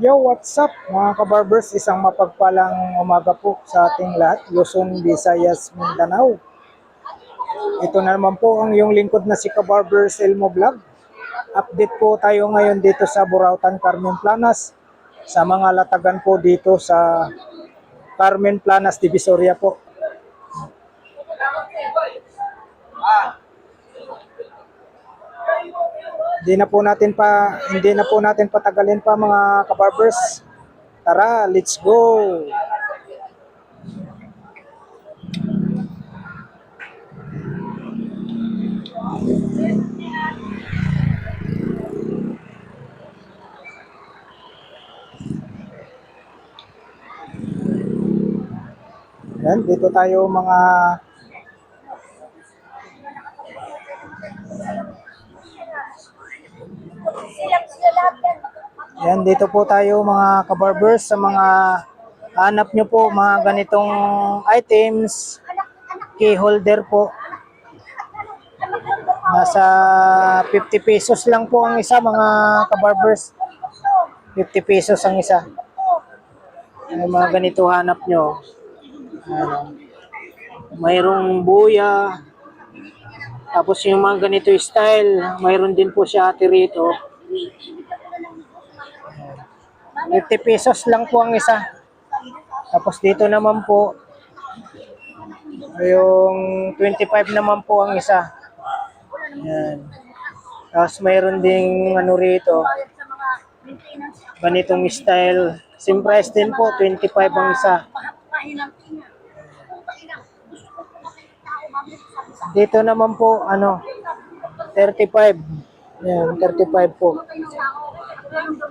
Yo, what's up mga kabarbers? Isang mapagpalang umaga po sa ating lahat, Luzon, Visayas, Mindanao. Ito na naman po ang iyong lingkod na si Kabarbers Elmo Vlog. Update po tayo ngayon dito sa Burautan, Carmen Planas. Sa mga latagan po dito sa Carmen Planas, Divisoria po. Hindi na po natin patagalin pa mga kabarbers. Tara, let's go. Yan, dito tayo mga Yan, dito po tayo mga kabarbers sa mga hanap nyo po mga ganitong items, key holder po. Nasa 50 pesos lang po ang isa mga kabarbers. 50 pesos ang isa. Yung mga ganito hanap nyo. Mayroong buya. Tapos yung mga ganito style, mayroon din po siya ate rito. 50 pesos lang po ang isa. Tapos dito naman po, yung 25 naman po ang isa. Yan. Tapos mayroon ding ano rito, ganitong style. Same price din po, 25 ang isa. Dito naman po, 35. Yan, 35 po.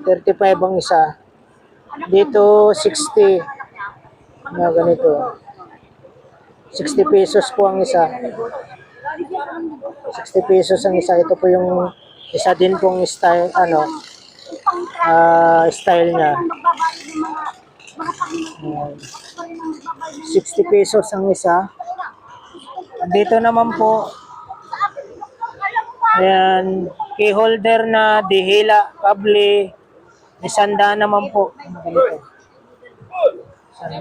35 ang isa. Dito, 60. Na ganito. 60 pesos po ang isa. 60 pesos ang isa. Ito po yung isa din pong style, style niya. 60 pesos ang isa. Dito naman po, ayan, key holder na dihila, kable, 100 naman po. Ganito. 100.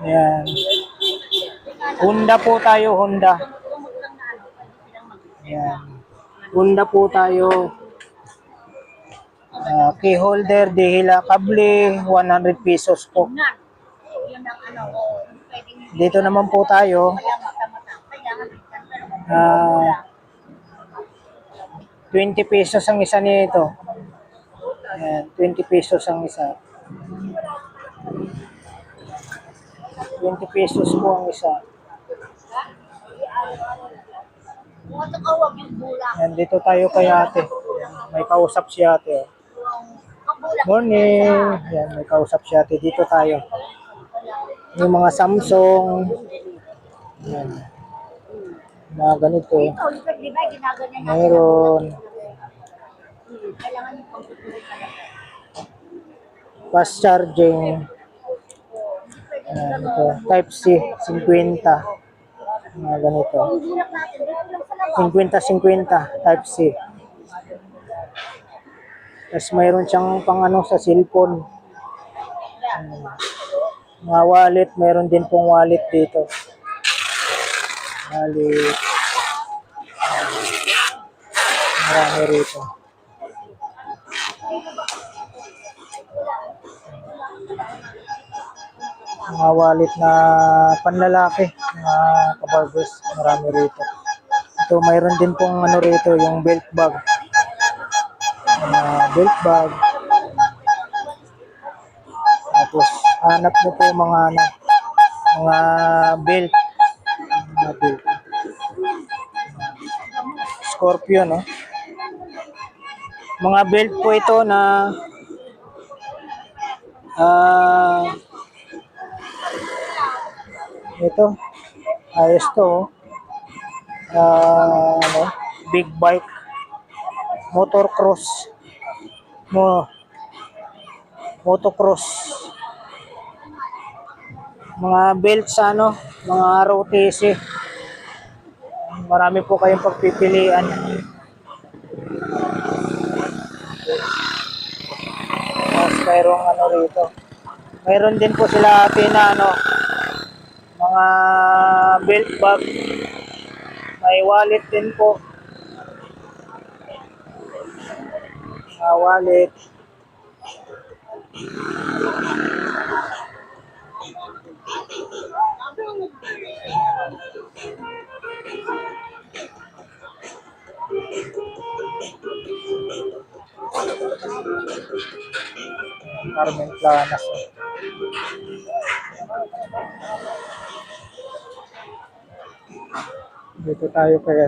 Ayan. Honda po tayo, Honda. Ayan. Honda po tayo. Key holder, dihila, kable, 100 pesos po. Dito naman po tayo. 20 pesos ang isa nito. Ayan, 20 pesos ang isa. 20 pesos po ang isa. Ayan, dito tayo kay ate. May kausap si ate. Morning. Ayan, may kausap si ate. Dito tayo. Yung mga Samsung. Ayan. Mga ganito. Mayroon. Fast charging. Ayan, ito. Type C, 50. Mga ganito. 50-50. Type C. Tapos mayroon siyang pang sa cellphone. Mga wallet, mayroon din pong wallet dito. Wallet. Marami rito. Mga wallet na panlalaki, mga kabarbers, marami rito. Ito, mayroon din pong rito, yung belt bag. Belt bag. Tapos, hanap nyo po mga belt. Mga belt. Scorpion, no? Mga belt po ito na ito, ayos to. Big bike. Motocross. Motocross. Mga belt sa mga ROTC. Marami po kayong pagpipilian. Tapos mayroong ano rito. Mayroon din po sila ate na ano, mga belt bag. May wallet din po. Mga wallet. Carmen Planas. Dito tayo kaya.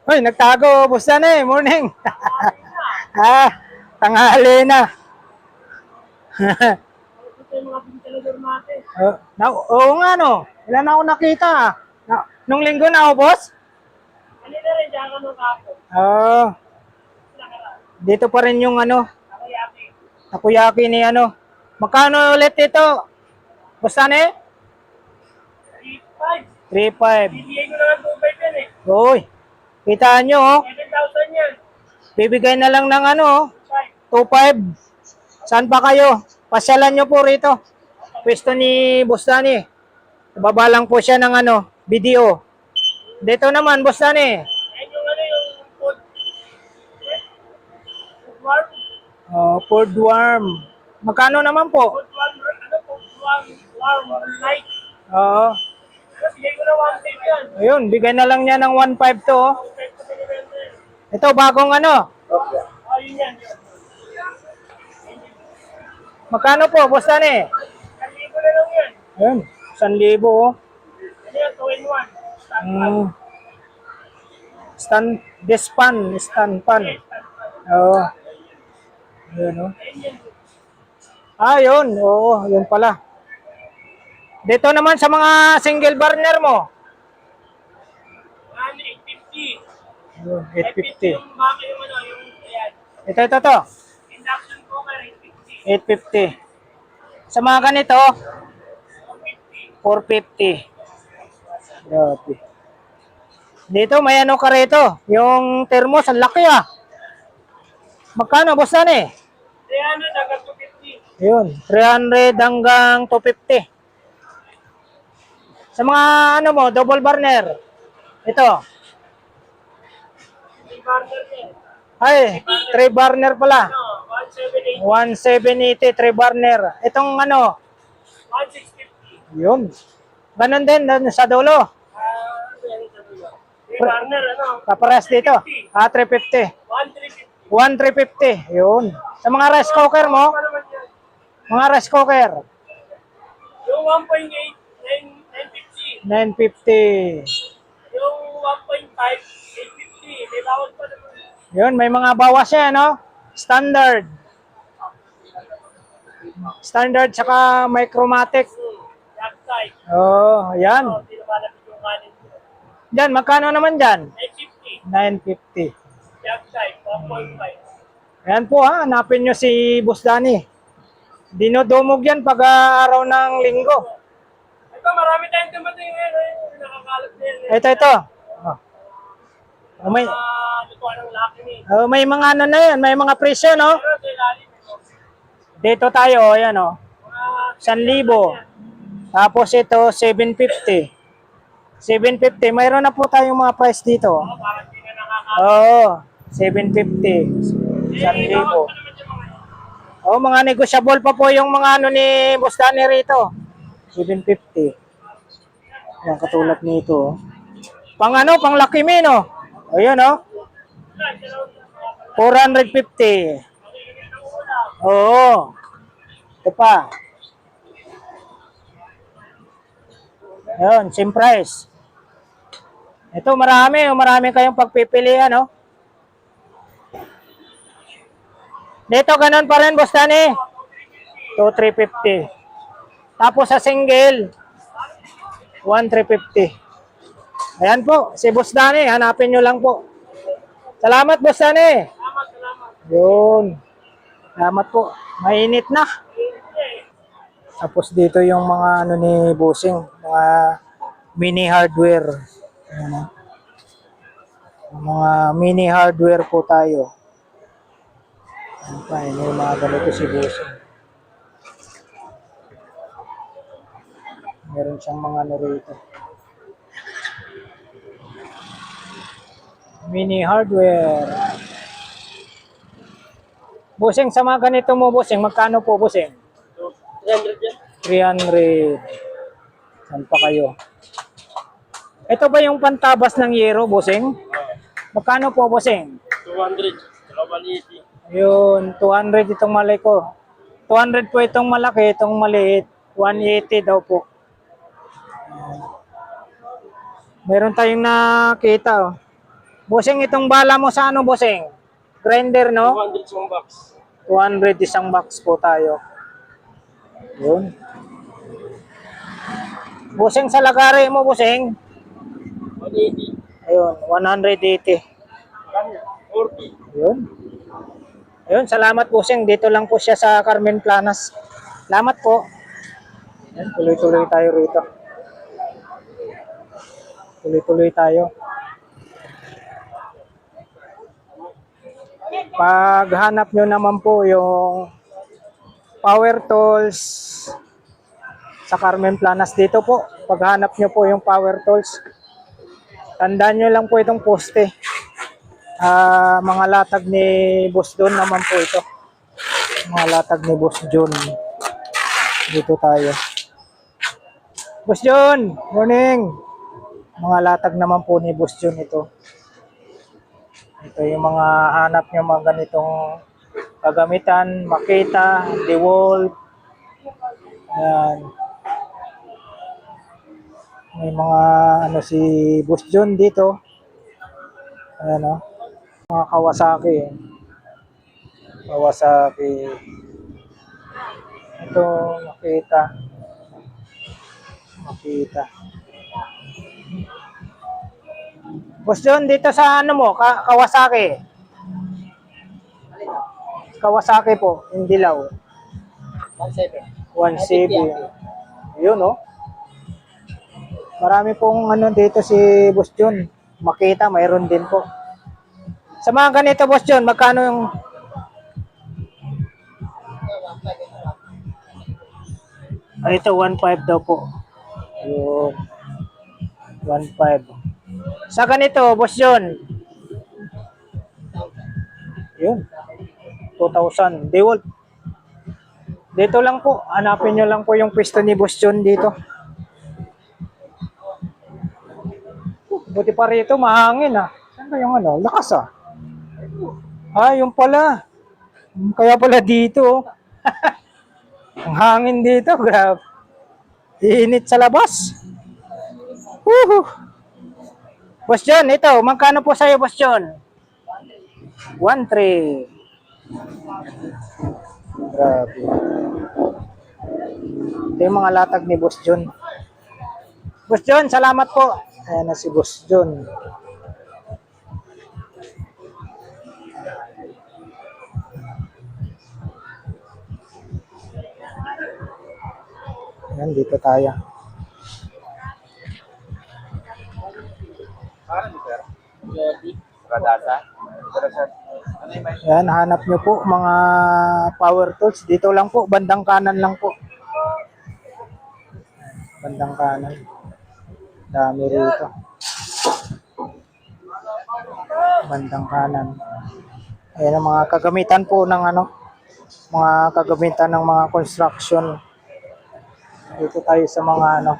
Hoy, nagtago, busta na eh, morning. Ah, tanghali na. Oo nga no, ilan na ako nakita. Nung linggo na ako, boss? Kanina rin, diyan ka nung ako. Oo, dito pa rin yung ano, Nakayaki. takoyaki ni ano. Magkano ulit ito? Busta na eh? 3.5. 3.5. Bibigay ko na lang 2.5 yan eh. Uy, kita nyo oh. 7,000 yan. Bibigay na lang ng ano oh. 5. 2.5. Saan pa kayo? Pasyalan nyo po rito. Pwesto ni Boss Danny. Baba lang po siya ng ano, video. Dito naman, Boss Danny. Ayan yung ano yung food. Food warm. Food worm. Magkano naman po? Food warm. Ano food warm? Warm light. Oo. Ano, bigay ko na 1.5 yan. Ayun, bigay na lang niya ng 1.5 to. Oh. 2.5 ko pinibenta yan. Ito, bagong ano. Oh, yun yan. Magkano po, Boss Danny? 1,000 na lang yan. Ayun, 1,000 oh. Ano yan, 2-in-1. Stand, stand pan. Oo. Ayun, oh. Ayun yan. Ah, yun. Oo, yun pala. Dito naman sa mga single burner mo. 850. Ayun, 850. 850 yung mama yung ano, yung ayan. Ito. Induction cooker, 850. 850. Sa mga ganito, 450. 450. Grabe. Dito, may ano ka rito. Yung thermos, ang laki ah. Magkano, boss Danny? 300 hanggang 250. Ayun, 300 hanggang 250. Sa mga ano mo, double burner. Ito. Yung burner niya. Ay, 3 burner pala. Ano, 1,780. 1780, 3 burner. Itong ano, 1,650. yun. Ganon din sa dulo. Ano yan sa dulo? Yung burner, ano? Kapares dito. 350. 1,350. 1350. Yun. Sa mga rice cooker mo, Ano naman yan? mga rice cooker, Yung 1.8, 950. 950. Yung 1.5, 850. May bawal pa naman. Yun, may mga bawas yan, no? Standard. Standard tsaka micromatic. Jack side. Oh, yan. So, hindi lumalapit yung kanin mo. Diyan, magkano naman dyan? 950. 950. Jack side, 1.5. Ayan po ha, hanapin nyo si Boss Danny. Dinodumog yan pag araw ng linggo. Ito, marami tayong dumating ngayon. Nakakalat na yan. Ito. Oh, may, Lutuan ng laki ni. may mga ano na yan, may mga presyo, no? Pero sa ilalim, Dito tayo, ayan, oh. mga 1,000. Tapos ito, 750. 750. Mayroon na po tayong mga price dito. parang di na nakakalat. Oo, 750. 1,000. Bawal pa naman yung mga yun. Oh, mga negosyable pa po yung mga ano ni Boss Danny rito. 750. Yan, katulad nito. Oh. Pang ano, pang Lucky Me, no? Ayun, oh. 450. Oo. Ito pa. Ayun, same price. Ito, marami kayong pagpipilian, no? Dito, ganun pa rin, Boss Danny. 2,350. Tapos sa single, 1,350. Ayan po, si Boss Danny. Hanapin nyo lang po. Salamat, Boss Danny. Yun. Salamat po. Mainit na. Tapos dito yung mga ano ni Bossing, mga mini hardware. Ayan, oh. Mga mini hardware po tayo. Ayan pa, may mga ganito si Bossing. Meron siyang mga ano rito. Mini hardware. Bossing, sa mga ganito mo, Bossing, magkano po, Bossing? 300 yan. 300. Saan pa kayo? Ito ba yung pantabas ng yero, Bossing? Magkano po, Bossing? 200. Saka 180. Yun, 200 itong malaki ko. 200 po itong malaki, itong maliit. 180 daw po. Meron tayong nakita, oh. Bossing, itong bala mo sa ano, Bossing? Grinder, no? 200 isang box. 200 isang box po tayo. Yun. Bossing, sa lagari mo, Bossing? 180. Ayun, 180. Kanya. 40. Yun. Ayun, salamat, Bossing. Dito lang po siya sa Carmen Planas. Salamat po. Ayun, tuloy-tuloy tayo rito. Tuloy-tuloy tayo. Paghanap nyo naman po yung power tools sa Carmen Planas dito po. Paghanap nyo po yung power tools, tandaan nyo lang po itong poste. Mga latag ni Boss John naman po ito. Mga latag ni Boss John. Dito tayo. Boss John, morning. Mga latag naman po ni Boss John ito. Ito yung mga hanap nyo mga ganitong kagamitan, Makita, DeWalt. Ayan. May mga ano si Boss John dito. Ayan, oh. Mga Kawasaki. Kawasaki. Ito, Makita. Makita. Boss John, dito sa ano mo, Kawasaki. Kawasaki po, yung dilaw. 17. 170. Yun, oh. Marami pong ano dito si Boss John. Makita, mayroon din po. Sa mga ganito, Boss John, magkano yung... Ito, 1.5 daw po. Yun. 1.5. Sa ganito, Boss John. Yun. 2,000. DeWalt. Dito lang po. Hanapin nyo lang po yung pwesto ni Boss John dito. Buti pa rito, mahangin ah. Saan ba yung ano? Lakas ah. Yung pala. Kaya pala dito. Oh. Ang hangin dito, grabe. Init sa labas. Woohoo! Boss John, ito, magkano po sa'yo, Boss John? 1.3. Grabe. Ito yung mga latag ni Boss John. Boss John, salamat po. Ayan na si Boss John. Ayan, dito tayo. Ayan, hanap nyo po mga power tools. Dito lang po, bandang kanan lang po. Bandang kanan. Dami rito. Bandang kanan. Ayan ang mga kagamitan po ng ano, mga kagamitan ng mga construction. Dito tayo sa mga ano,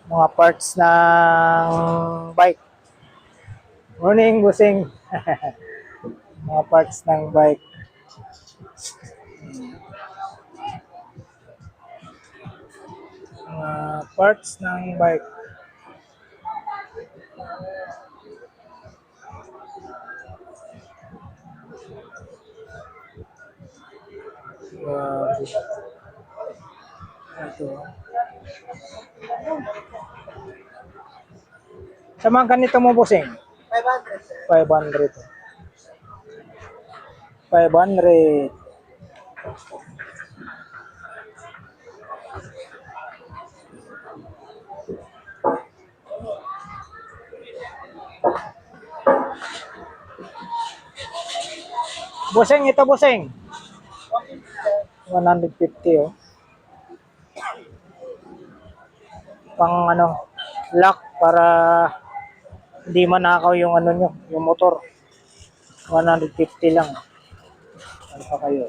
mga parts ng bike. Morning, Busing. Mga parts ng bike. Mga parts ng bike. Ito. Sa mga ganito mo, Busing? 500. 500. Busing, ito busing. 150 oh. Pang ano, lock para hindi manakaw yung ano nyo, yung motor. 150 lang. Ano pa kayo?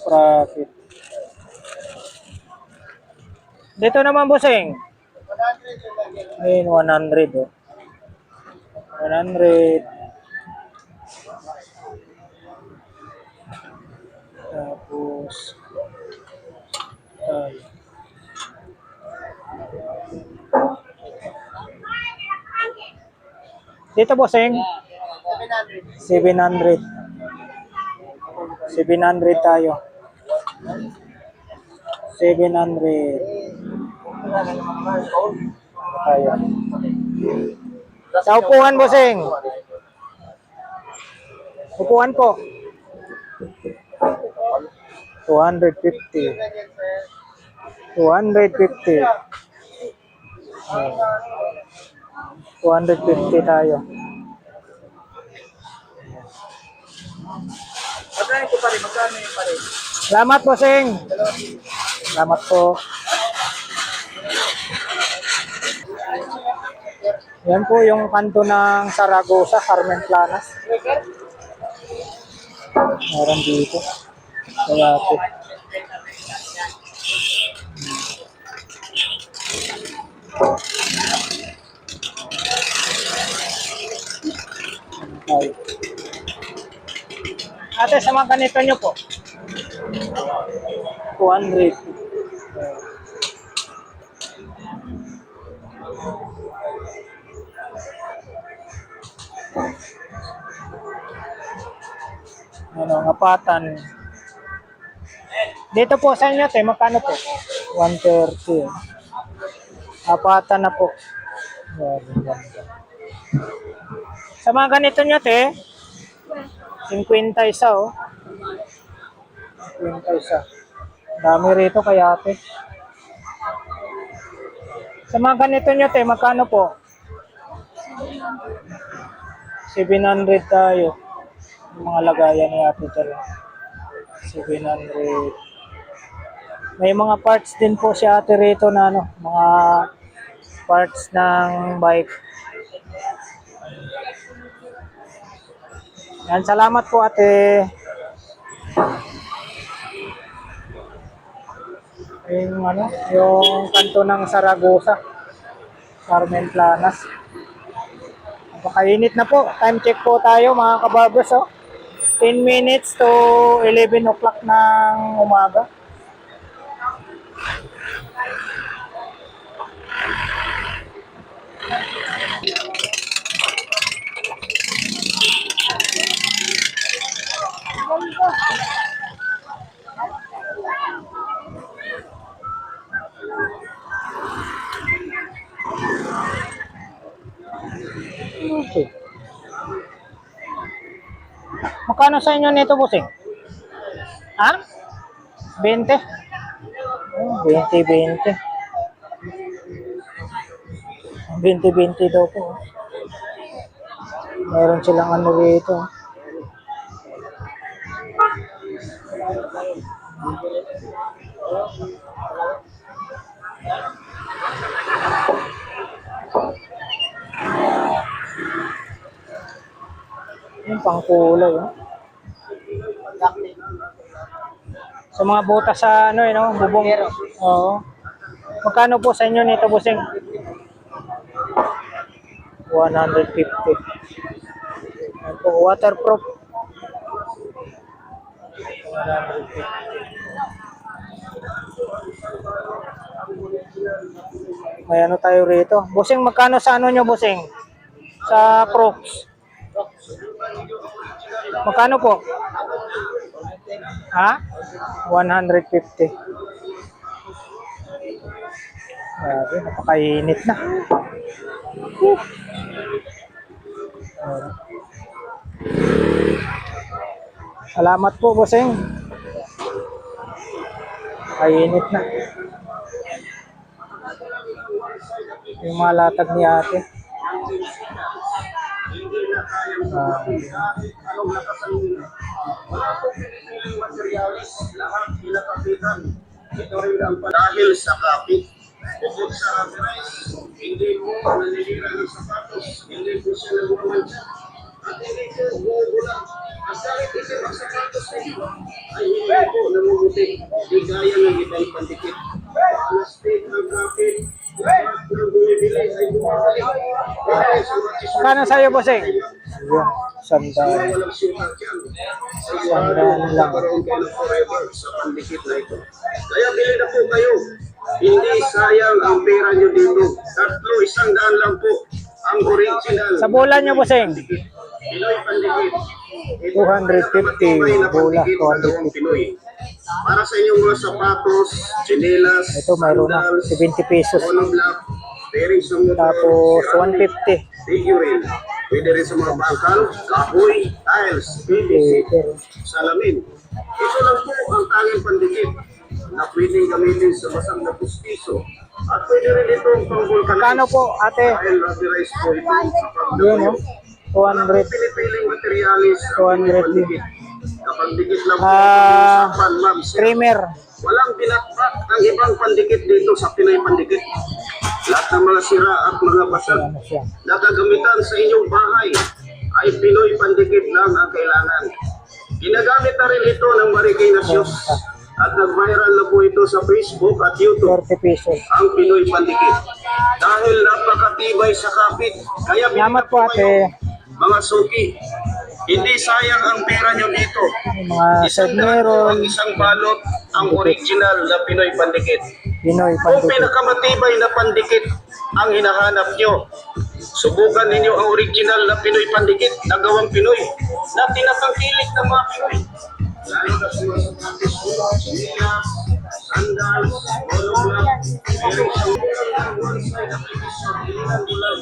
Profit. Dito naman busing. Ayun, 100 oh. 100. Tapos, dito bossing, 700. 700 tayo. 700 tayo. Sa upuan bossing. Upuan po. 250. 250. 250 tayo. Magkano ko pa rin? Magkano yung pa rin? Salamat bossing. Salamat po. Yan po yung kanto ng Saragosa, Carmen Planas. Meron dito. Kaya po. Ay. Ate, sa mga ganito nyo po. 200. Ano, apatan. Dito po sa inyo, te, magkano po? 130. Apatan na po. Sa mga ganito nyo, te, 50 isa, oh. 50 isa. Dami rito kaya, te. Sa mga ganito nyo, te, magkano po? 700 tayo. Yung mga lagayan ni Ate Chal. 700. May mga parts din po si Ate rito na ano, mga parts ng bike. Yan, salamat po Ate. Yung ano, yung kanto ng Saragosa, Carmen Planas. Napakainit na po. Time check po tayo mga kabarbers. Oh. 10 minutes to 11 o'clock ng umaga. Okay. Magkano sa inyo nito, bossing? Ha? 20? Oh, 20, 20. 20, 20 daw po. Meron silang ano rito. Yung pangkulay. Oh. Sa mga butas sa ano, no? Bubong. Oo. Magkano po sa inyo nito, bossing? 150. Yan po, waterproof. 150. May ano tayo rito. Bossing, magkano sa ano nyo, bossing? Sa Crocs. Magkano po? Ha? 150. Grabe, napakainit na. Salamat po, bossing. Kainit na. Yung mga latag ni ate. Ah, Anong lakasan nila? Wala pong pinipiling materialis, lahat pinakapitan. Ito rin ang dahil sa kapit. Bukod sa rubberized, hindi mo nanilira ng sapatos, hindi po siya nagmamansya. At hindi po umuulan. At kahit itim ang sapatos nito, ay hindi po namumutik. Di gaya ng ibang pandikit. Plastic ang kapit. Lahat ng bumibili ay bumabalik. Dahil sa matisyon. Kano sa'yo, bossing? Yun, sandaan. Walang sukat yan. Sandaan lang. Magkaroon kayo ng forever sa pandikit na ito. Kaya bili na po kayo. Hindi sayang ang pera nyo dito. Tatlo, 100 lang po. Ang original. Sa bulan nyo, bossing? Pinoy pandikit. 250, bola, 250. Pinoy. Para sa inyong mga sapatos, chinelas, Ito, mayroon na. 70 pesos. monoblock, bearing sa motor, Tapos, ceramic, 150. figurine. Pwede rin sa mga bangkal, kahoy, tiles, PVC, salamin. Ito lang po ang tanging pandikit na pwedeng gamitin sa basang na pustiso. At pwede rin itong pang-vulcanize. Kano po, ate? Dahil rubberized po ito kapag Yun, no? 200. pinipiling materialis ang 200 pandikit. Kapag dikit lang po Ah, usapan, ma'am, sir. Trimmer. Walang pinakpak ang ibang pandikit dito sa Pinoy pandikit. Lahat ng mga sira at mga basag Ano siya? na gagamitan sa inyong bahay ay Pinoy pandikit lang ang kailangan. Ginagamit na rin ito ng Marikay Nasyos at nag-viral na po ito sa Facebook at YouTube 30 pesos. ang Pinoy pandikit. Dahil napakatibay sa kapit, kaya Salamat po, binigyan ko kayo, ate. mga suki. Hindi sayang ang pera nyo dito. Yung mga Isang Sedmeron, isang balot ang original na Pinoy pandikit. Pinoy Kung pandikit. pinakamatibay na pandikit ang hinahanap nyo, subukan ninyo ang original na Pinoy pandikit na gawang Pinoy na tinatangkilik ng mga Pinoy. Lalo na sa mga sapatos, chinelas, sandals, monoblock, bearing sa one side application, ilinan mo lang.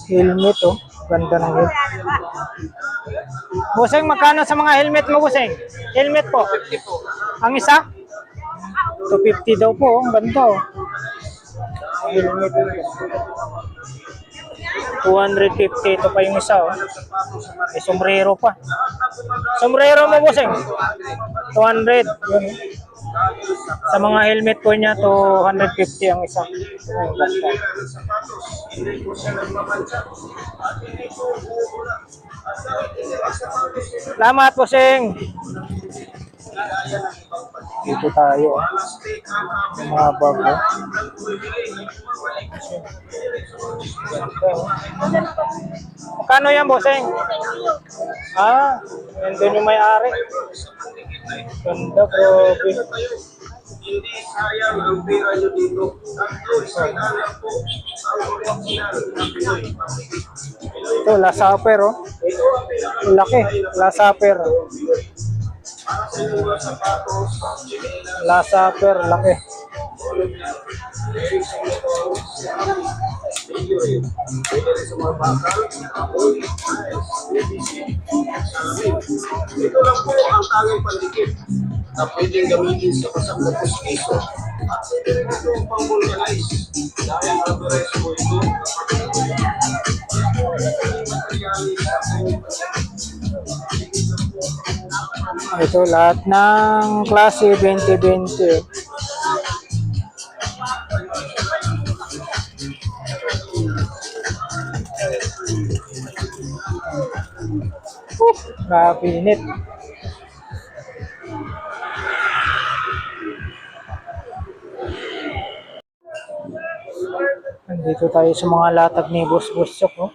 Helmet, oh. Ganda ng helmet. Bossing, magkano sa mga helmet mo, bossing? Helmet po. 50 po. Ang isa? 250 daw po. Ang ganda, oh. Helmet. 250. Ito pa yung isa, oh. May sombrero pa. Sombrero mo, bossing? 200. Yun. Sa mga helmet po niya, 250 ang isa. Ang ganda. Hindi po siya nagmamansya at hindi po umuulan. At kahit hindi ang sapatos nito, Salamat, bossing. Dito tayo, oh. plastic ang kapit. Yung mga bag, oh. Ang bumibili ay bumabalik. Magkano yan, bossing? Ah, nandun yung may-ari. Ganda, grabe. Hindi sayang ang pera nyo dito. Tatlo, isang lang po ang original na Pinoy. Ito, last supper, oh. Ang laki, last supper. Para sa inyong mga sapatos, chinelas, Last supper, laki. pwede rin sa mga bakal, kahoy, tiles, PVC, salamin. Ito lang po ang tanging pandikit na pwedeng gamitin sa basang na pustiso. At pwede rin ito pang-vulcanize. Dahil rubberized po ito. Ito, lahat ng klase 2020. Grabe init. Nandito tayo sa mga latag ni Boss Bossok, oh.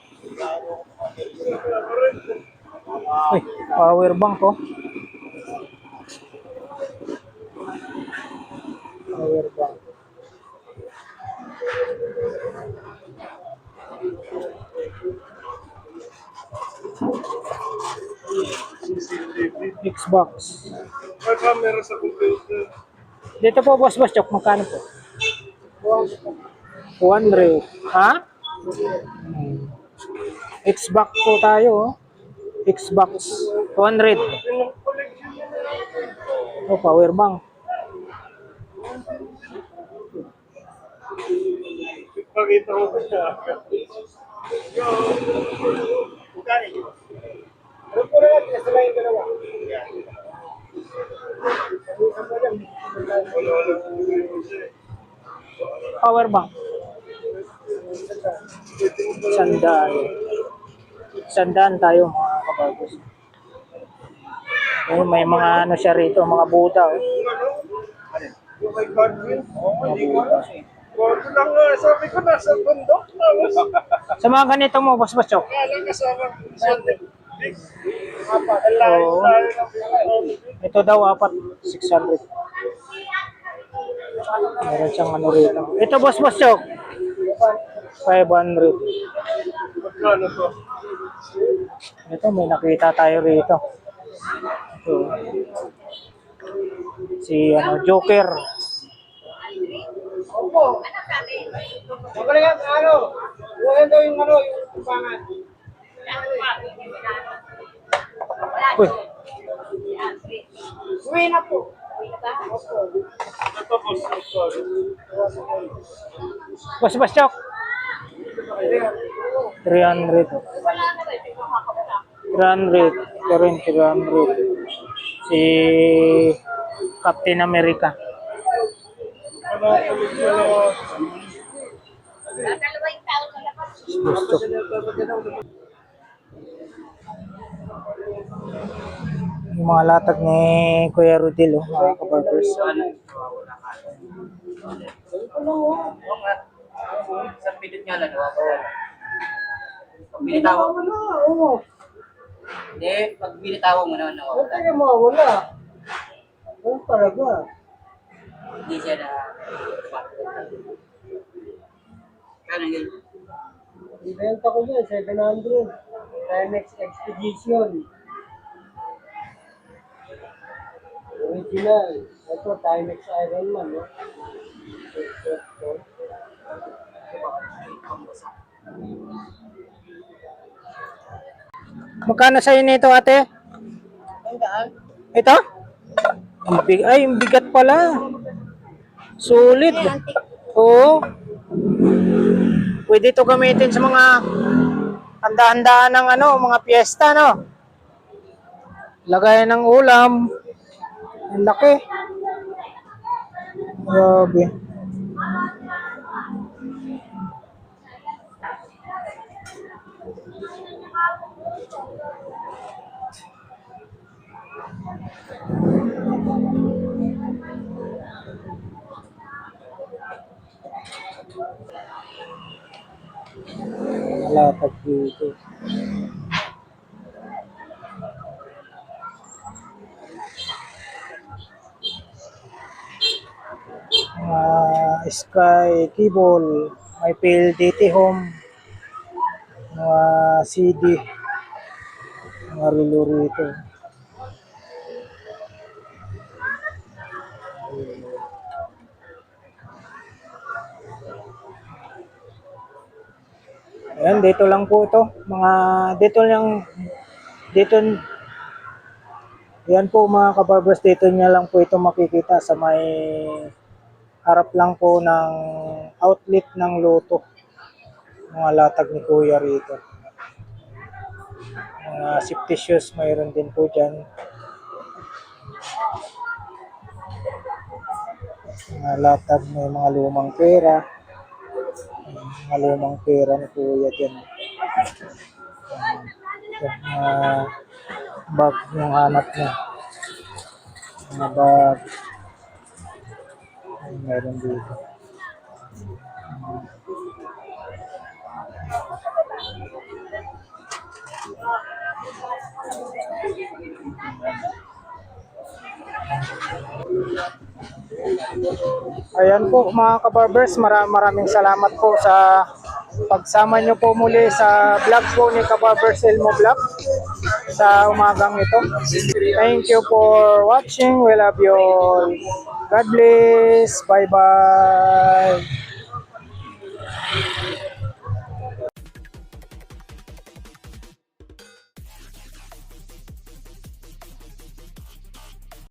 Uy, power bank, oh. Power bank. Xbox. May camera sa computer. Dito po, Boss Bossok, magkano po? 200. Ha? Xbox po tayo, oh. Xbox 200. Oh, power bank. Pakita mo pa siya. Power bank. Sandaan. Sandaan tayo mga kabarbers. Ayun, may mga ano siya rito, mga Buddha. Oh. Yung may Godwin? Oo, Mga hindi ko Buddha. alam. Gordo lang nga, sabi ko nasa bundok na. Sa mga ganito mo, Boss Chok. Kala kasama Sunday. Oo. Ito daw, 600. Meron siyang ano rito. Ito, Boss Chok. 500. Magkano to? Ito, may nakita tayo rito. Ito. Si Joker. Opo. Magaling ano? Huwag daw yung tumpangan. Uy, Uwi na po. Ito po, Boss Chok. 300. 300. Karin 300. Si Captain America. Ano, Gusto. Yung mga latag ni Kuya Rodil, mga kabarbers. Sa pilit nga lang. Pag binitawan mo. Hindi, pag binitawan mo naman nawawala. Hindi mo wala. Ano talaga? Hindi siya na... Kano yun? Ibenta ko dyan, 700. Timex Expedition. Original. Ito, Timex Iron Man. No? Magkano sa'yo nito, ate? Ito? Ay, ang bigat pala. Sulit. Oo. Pwede ito gamitin sa mga handa-handaan ng mga piyesta, no? Lagayan ng ulam. Ang laki. Grabe. Latag dito. Sky cable, may PLDT home, mga CD, mga relo rito. Ayan, dito lang po ito. Dito, yan po mga kabarbers, dito niya lang po ito makikita sa may harap lang po ng outlet ng Lotto. Mga latag ni Kuya rito. Mga safety shoes, mayroon din po dyan. Mga latag, may mga lumang pera. Mga lumang pera ni Kuya dyan. Mga bag yung hanap niya. Mga bag. Meron dito. Ayan po mga kabarbers, maraming salamat po sa pagsama nyo po muli sa vlog po ni Kabarbers Elmo Vlog sa umagang ito. Thank you for watching. We love you all. God bless. Bye bye.